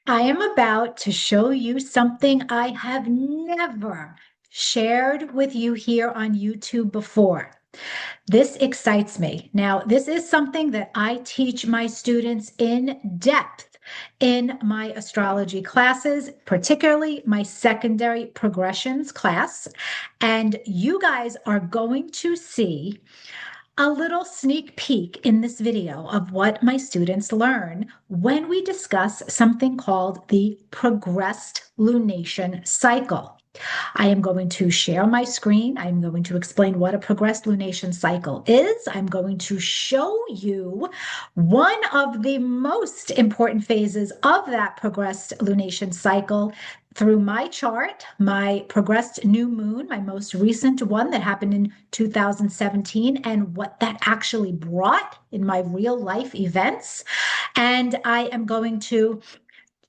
I am about to show you something I have never shared with you here on YouTube before. This excites me. Now, this is something that I teach my students in depth in my astrology classes, particularly my secondary progressions class. And you guys are going to see a little sneak peek in this video of what my students learn when we discuss something called the progressed lunation cycle. I am going to share my screen. I'm going to explain what a progressed lunation cycle is. I'm going to show you one of the most important phases of that progressed lunation cycle through my chart, my progressed new moon, my most recent one that happened in 2017, and what that actually brought in my real life events. And I am going to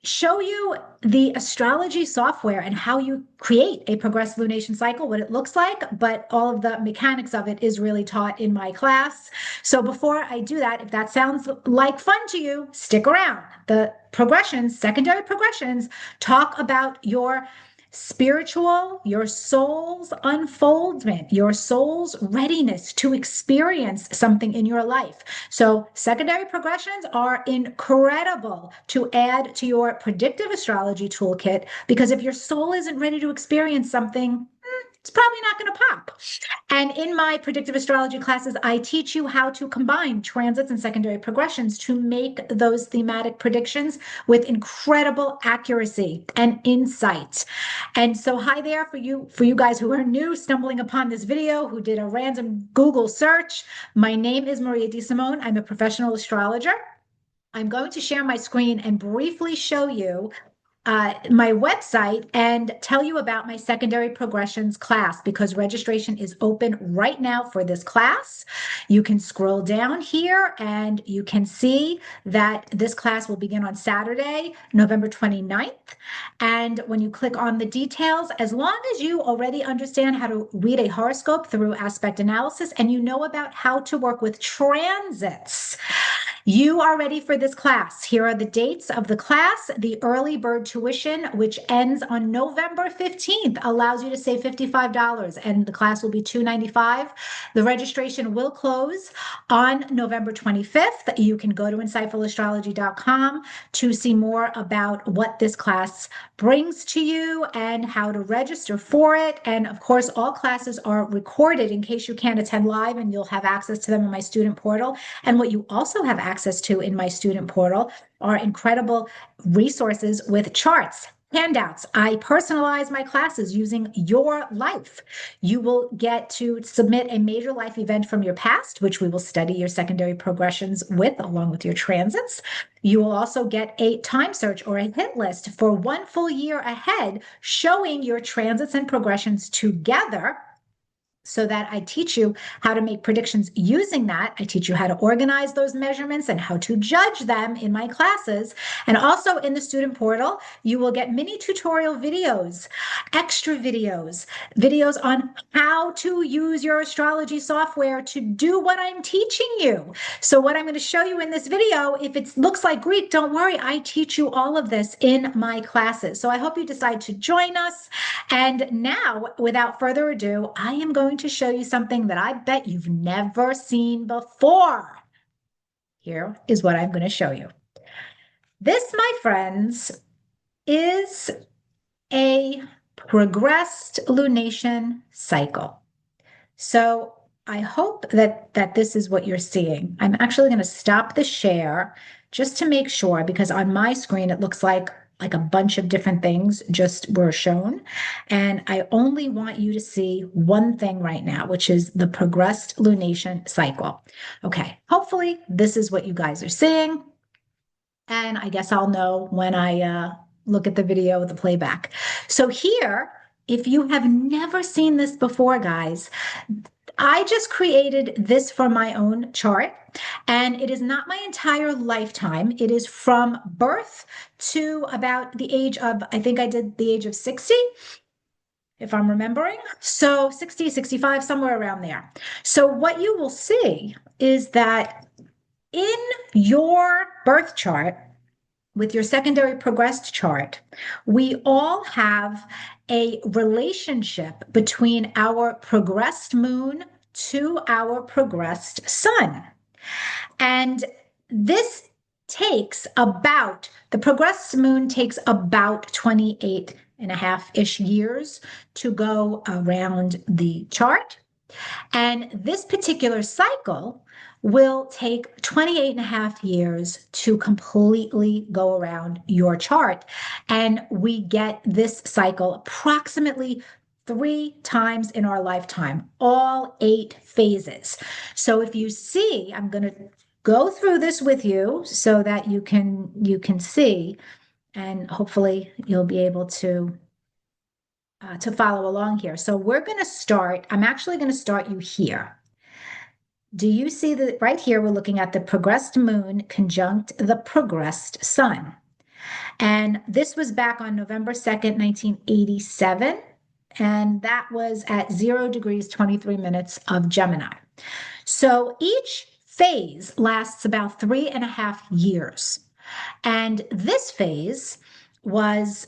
show you the astrology software and how you create a progressive lunation cycle, what it looks like, but all of the mechanics of it is really taught in my class. So before I do that, if that sounds like fun to you, stick around. The progressions, secondary progressions, talk about your spiritual, your soul's unfoldment, your soul's readiness to experience something in your life. So, secondary progressions are incredible to add to your predictive astrology toolkit because if your soul isn't ready to experience something, it's probably not going to pop. And in my predictive astrology classes, I teach you how to combine transits and secondary progressions to make those thematic predictions with incredible accuracy and insight. And so, hi there for you guys who are new, stumbling upon this video, who did a random Google search. My name is Maria DeSimone. I'm a professional astrologer. I'm going to share my screen and briefly show you my website and tell you about my secondary progressions class because registration is open right now for this class. You can scroll down here and you can see that this class will begin on Saturday, November 29th. And when you click on the details, as long as you already understand how to read a horoscope through aspect analysis and you know about how to work with transits, you are ready for this class. Here are the dates of the class. The early bird tuition, which ends on November 15th, allows you to save $55, and the class will be $295. The registration will close on November 25th. You can go to insightfulastrology.com to see more about what this class brings to you and how to register for it. And of course, all classes are recorded in case you can't attend live, and you'll have access to them in my student portal. And what you also have access to in my student portal are incredible resources with charts, handouts. I personalize my classes using your life. You will get to submit a major life event from your past, which we will study your secondary progressions with, along with your transits. You will also get a time search or a hit list for one full year ahead, showing your transits and progressions together so that I teach you how to make predictions using that. I teach you how to organize those measurements and how to judge them in my classes. And also in the student portal, you will get mini tutorial videos, extra videos, videos on how to use your astrology software to do what I'm teaching you. So what I'm going to show you in this video, if it looks like Greek, don't worry, I teach you all of this in my classes. So I hope you decide to join us. And now, without further ado, I am going to show you something that I bet you've never seen before. Here is what I'm going to show you. This, my friends, is a progressed lunation cycle. So I hope that this is what you're seeing. I'm actually going to stop the share just to make sure, because on my screen it looks like a bunch of different things just were shown. And I only want you to see one thing right now, which is the progressed lunation cycle. Okay, hopefully this is what you guys are seeing. And I guess I'll know when I look at the video, the playback. So here, if you have never seen this before, guys, I just created this for my own chart, and it is not my entire lifetime. It is from birth to about the age of, I think I did the age of 60, if I'm remembering. So 60, 65, somewhere around there. So what you will see is that in your birth chart, with your secondary progressed chart, we all have a relationship between our progressed moon to our progressed sun. And this the progressed moon takes about 28 and a half ish years to go around the chart. And this particular cycle will take 28 and a half years to completely go around your chart. And we get this cycle approximately 3 times in our lifetime, all 8 phases. So if you see, I'm going to go through this with you so that you can see, and hopefully you'll be able to follow along here. So we're going to start, I'm actually going to start you here. Do you see that right here? We're looking at the progressed moon conjunct the progressed sun. And this was back on November 2nd, 1987. And that was at 0 degrees, 23 minutes of Gemini. So each phase lasts about 3.5 years. And this phase was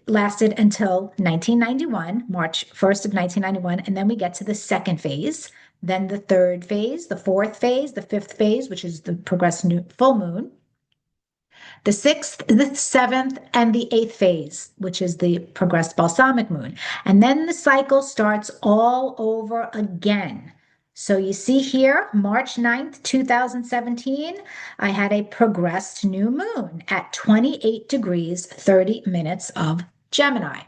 lasted until 1991, March 1st of 1991, and then we get to the second phase, then the third phase, the fourth phase, the fifth phase, which is the progressed full moon, the sixth, the seventh, and the eighth phase, which is the progressed balsamic moon. And then the cycle starts all over again. So you see here, March 9th, 2017, I had a progressed new moon at 28 degrees, 30 minutes of Gemini.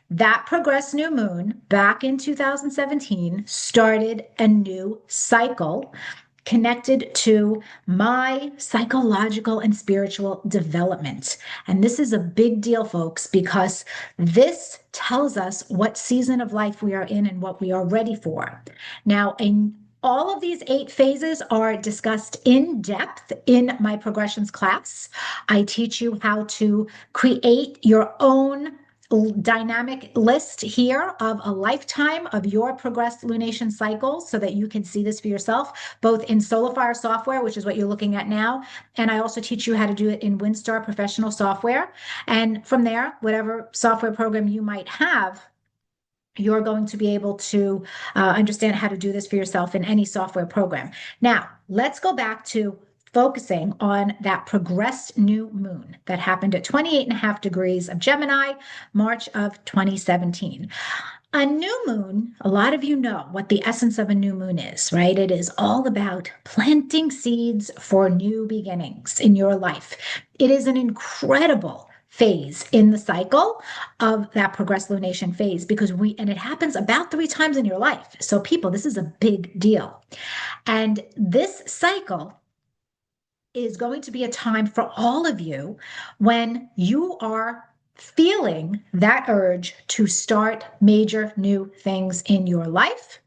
That progressed new moon back in 2017 started a new cycle connected to my psychological and spiritual development. And this is a big deal, folks, because this tells us what season of life we are in and what we are ready for. Now, all of these 8 phases are discussed in depth in my progressions class. I teach you how to create your own dynamic list here of a lifetime of your progressed lunation cycles so that you can see this for yourself, both in SolarFire software, which is what you're looking at now, and I also teach you how to do it in WinStar professional software. And from there, whatever software program you might have, you're going to be able to understand how to do this for yourself in any software program. Now, let's go back to focusing on that progressed new moon that happened at 28 and a half degrees of Gemini, March of 2017. A new moon, a lot of you know what the essence of a new moon is, right? It is all about planting seeds for new beginnings in your life. It is an incredible phase in the cycle of that progressed lunation phase because it happens about 3 times in your life. So people, this is a big deal. And this cycle is going to be a time for all of you when you are feeling that urge to start major new things in your life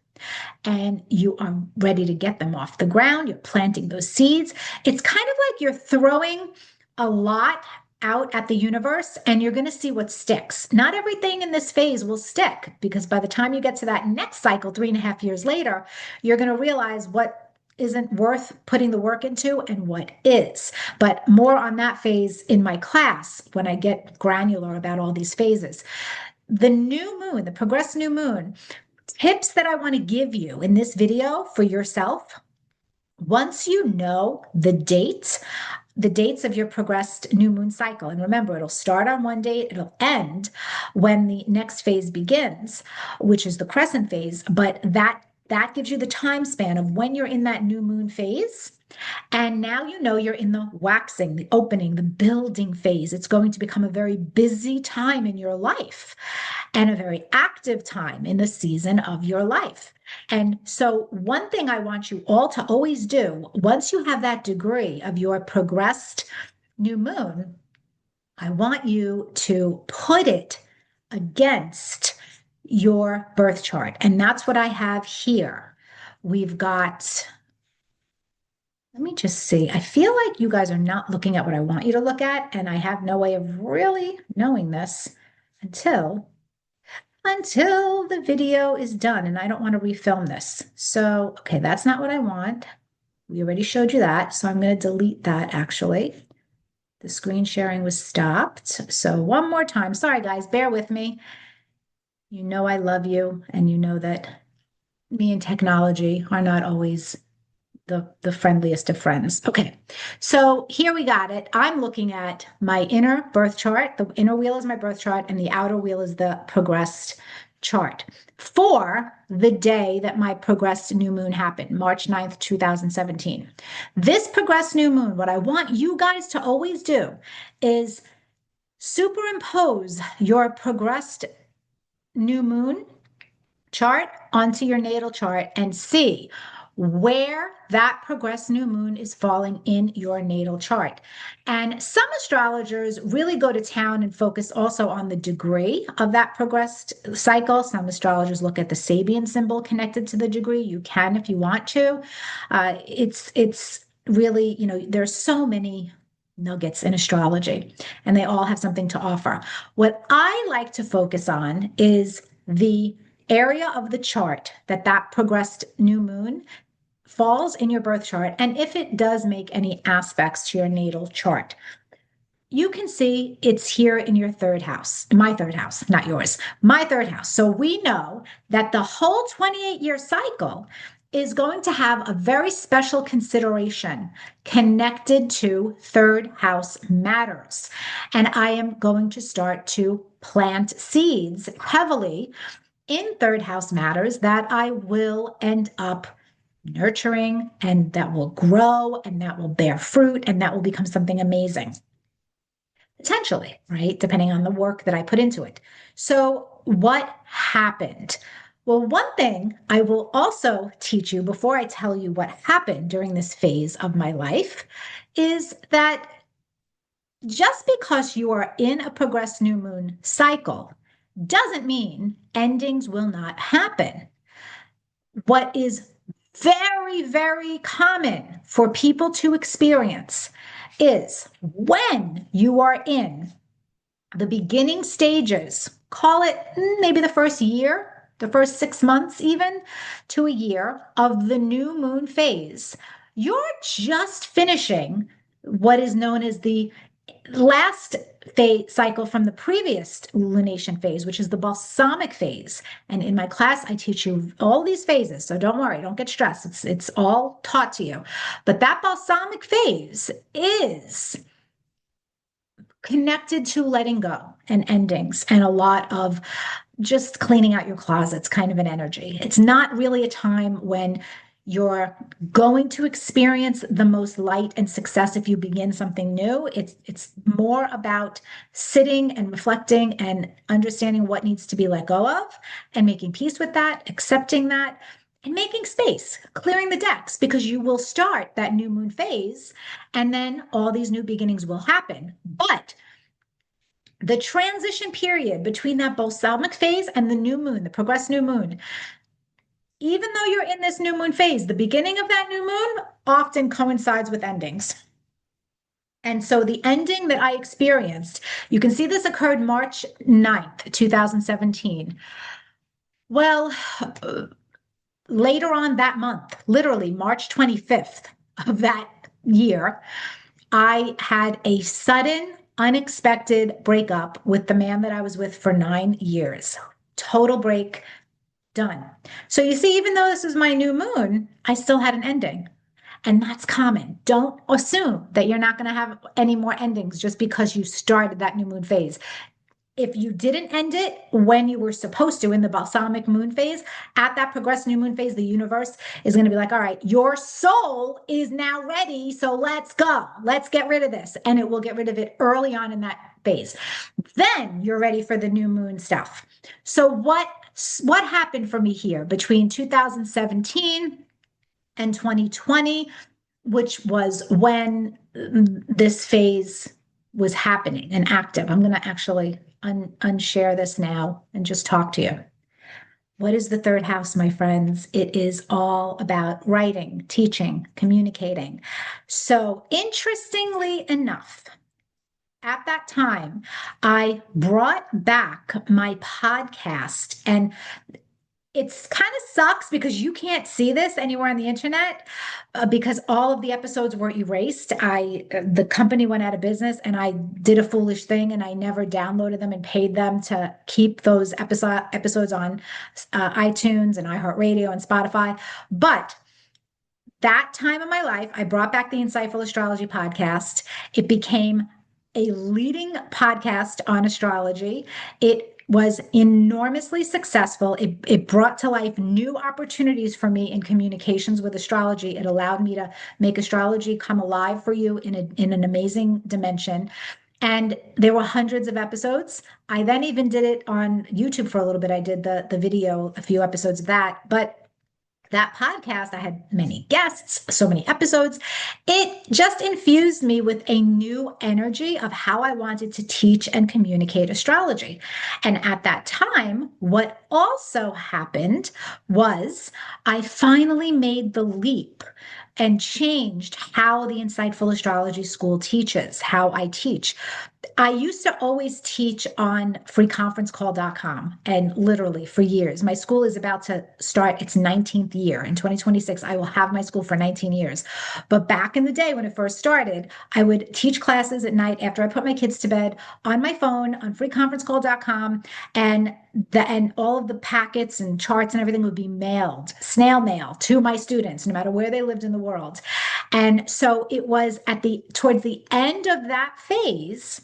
and you are ready to get them off the ground. You're planting those seeds. It's kind of like you're throwing a lot out at the universe and you're going to see what sticks. Not everything in this phase will stick because by the time you get to that next cycle, 3.5 years later, you're going to realize what isn't worth putting the work into and what is. But more on that phase in my class when I get granular about all these phases. The new moon, the progressed new moon, tips that I want to give you in this video for yourself. Once you know the dates of your progressed new moon cycle, and remember, it'll start on one date, it'll end when the next phase begins, which is the crescent phase, but that gives you the time span of when you're in that new moon phase. And now you know you're in the waxing, the opening, the building phase. It's going to become a very busy time in your life and a very active time in the season of your life. And so, one thing I want you all to always do, once you have that degree of your progressed new moon, I want you to put it against your birth chart. And that's what I have here. We've got, let me just see. I feel like you guys are not looking at what I want you to look at, and I have no way of really knowing this until the video is done, and I don't want to refilm this. So, okay, that's not what I want. We already showed you that, so I'm going to delete that actually. The screen sharing was stopped. So one more time. Sorry, guys, bear with me. You know I love you, and you know that me and technology are not always the friendliest of friends. Okay, so here we got it. I'm looking at my inner birth chart. The inner wheel is my birth chart, and the outer wheel is the progressed chart for the day that my progressed new moon happened, March 9th, 2017. This progressed new moon, what I want you guys to always do is superimpose your progressed new moon chart onto your natal chart and see where that progressed new moon is falling in your natal chart. And some astrologers really go to town and focus also on the degree of that progressed cycle. Some astrologers look at the Sabian symbol connected to the degree. You can if you want to. It's really, there's so many nuggets in astrology, and they all have something to offer. What I like to focus on is the area of the chart that progressed new moon falls in your birth chart, and if it does make any aspects to your natal chart. You can see it's here in your third house, my third house, not yours, my third house. So we know that the whole 28-year cycle is going to have a very special consideration connected to third house matters. And I am going to start to plant seeds heavily in third house matters that I will end up nurturing, and that will grow, and that will bear fruit, and that will become something amazing. Potentially, right? Depending on the work that I put into it. So, what happened? Well, one thing I will also teach you before I tell you what happened during this phase of my life is that just because you are in a progressed new moon cycle doesn't mean endings will not happen. What is very, very common for people to experience is when you are in the beginning stages, call it maybe the first year, the first 6 months, even to a year of the new moon phase, you're just finishing what is known as the last phase cycle from the previous lunation phase, which is the balsamic phase. And in my class, I teach you all these phases. So don't worry, don't get stressed. It's all taught to you. But that balsamic phase is connected to letting go and endings and a lot of just cleaning out your closets kind of an energy. It's not really a time when you're going to experience the most light and success if you begin something new. It's more about sitting and reflecting and understanding what needs to be let go of and making peace with that, accepting that, and making space, clearing the decks, because you will start that new moon phase and then all these new beginnings will happen. But the transition period between that balsamic phase and the new moon, the progressed new moon, even though you're in this new moon phase, the beginning of that new moon often coincides with endings. And so the ending that I experienced, you can see this occurred March 9th, 2017. Well, later on that month, literally March 25th of that year, I had a sudden, unexpected breakup with the man that I was with for 9 years. Total break, done. So you see, even though this is my new moon, I still had an ending. And that's common. Don't assume that you're not going to have any more endings just because you started that new moon phase. If you didn't end it when you were supposed to in the balsamic moon phase, at that progressive new moon phase, the universe is going to be like, all right, your soul is now ready. So let's go. Let's get rid of this. And it will get rid of it early on in that phase. Then you're ready for the new moon stuff. So what happened for me here between 2017 and 2020, which was when this phase was happening and active? I'm going to actually unshare this now and just talk to you. What is the third house, my friends? It is all about writing, teaching, communicating. So, interestingly enough, at that time, I brought back my podcast, and It's kind of sucks because you can't see this anywhere on the internet because all of the episodes were erased. The company went out of business and I did a foolish thing and I never downloaded them and paid them to keep those episodes on iTunes and iHeartRadio and Spotify. But that time of my life, I brought back the Insightful Astrology podcast. It became a leading podcast on astrology. It was enormously successful. It brought to life new opportunities for me in communications with astrology. It allowed me to make astrology come alive for you in an amazing dimension. And there were hundreds of episodes. I then even did it on YouTube for a little bit. I did the video, a few episodes of that. But that podcast, I had many guests, so many episodes. It just infused me with a new energy of how I wanted to teach and communicate astrology. And at that time, what also happened was I finally made the leap and changed how the Insightful Astrology School teaches, how I teach. I used to always teach on freeconferencecall.com and literally for years. My school is about to start its 19th year. In 2026, I will have my school for 19 years. But back in the day when it first started, I would teach classes at night after I put my kids to bed on my phone on freeconferencecall.com, and all of the packets and charts and everything would be mailed, snail mail, to my students, no matter where they lived in the world. And so it was towards the end of that phase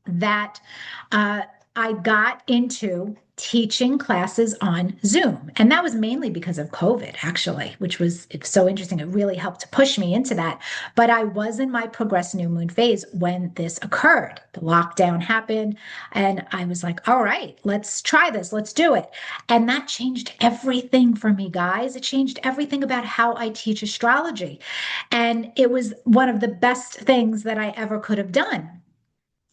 that I got into teaching classes on Zoom. And that was mainly because of COVID, actually, which was it's so interesting. It really helped to push me into that. But I was in my progress new moon phase when this occurred. The lockdown happened, and I was like, all right, let's try this, let's do it. And that changed everything for me, guys. It changed everything about how I teach astrology. And it was one of the best things that I ever could have done.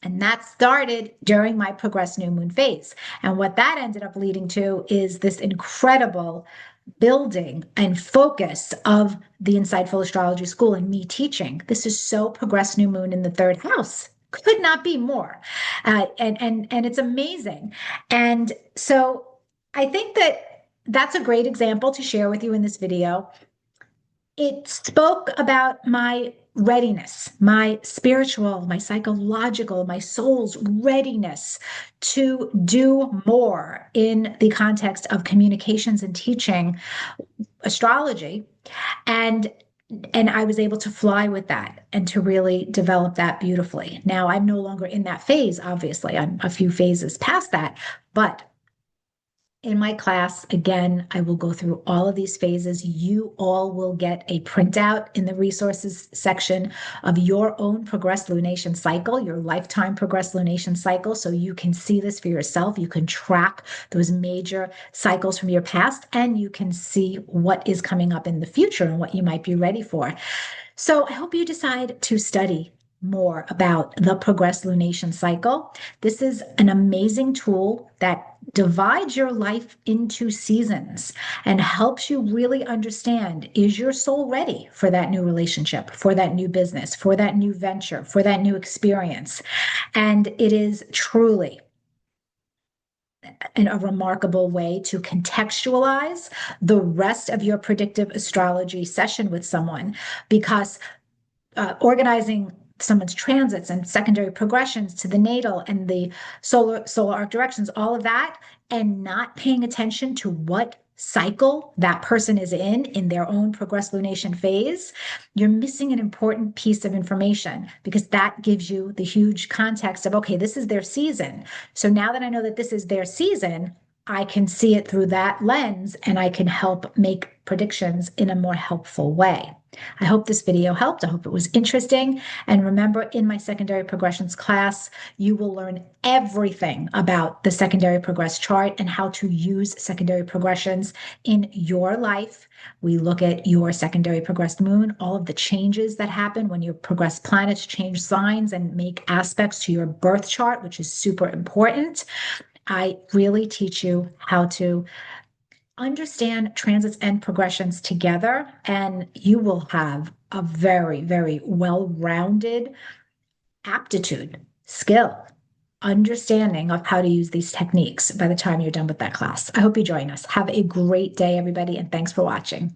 And that started during my progress new moon phase. And what that ended up leading to is this incredible building and focus of the Insightful Astrology School and me teaching. This is so progress new moon in the third house. Could not be more. And it's amazing. And so I think that that's a great example to share with you in this video. It spoke about my readiness, my spiritual, my psychological, my soul's readiness to do more in the context of communications and teaching astrology. And I was able to fly with that and to really develop that beautifully. Now I'm no longer in that phase, obviously. I'm a few phases past that, but in my class, again, I will go through all of these phases. You all will get a printout in the resources section of your own progressed lunation cycle, your lifetime progressed lunation cycle, so you can see this for yourself. You can track those major cycles from your past, and you can see what is coming up in the future and what you might be ready for. So I hope you decide to study more about the progressed lunation cycle. This is an amazing tool that divides your life into seasons and helps you really understand, is your soul ready for that new relationship, for that new business, for that new venture, for that new experience? And it is truly in a remarkable way to contextualize the rest of your predictive astrology session with someone, because organizing someone's transits and secondary progressions to the natal and the solar arc directions, all of that, and not paying attention to what cycle that person is in their own progressed lunation phase, you're missing an important piece of information, because that gives you the huge context of, okay, this is their season. So now that I know that this is their season, I can see it through that lens and I can help make predictions in a more helpful way. I hope this video helped. I hope it was interesting. And remember, in my secondary progressions class, you will learn everything about the secondary progress chart and how to use secondary progressions in your life. We look at your secondary progressed moon, all of the changes that happen when your progressed planets change signs and make aspects to your birth chart, which is super important. I really teach you how to understand transits and progressions together, and you will have a very, very well-rounded aptitude, skill, understanding of how to use these techniques by the time you're done with that class. I hope you join us. Have a great day, everybody, and thanks for watching.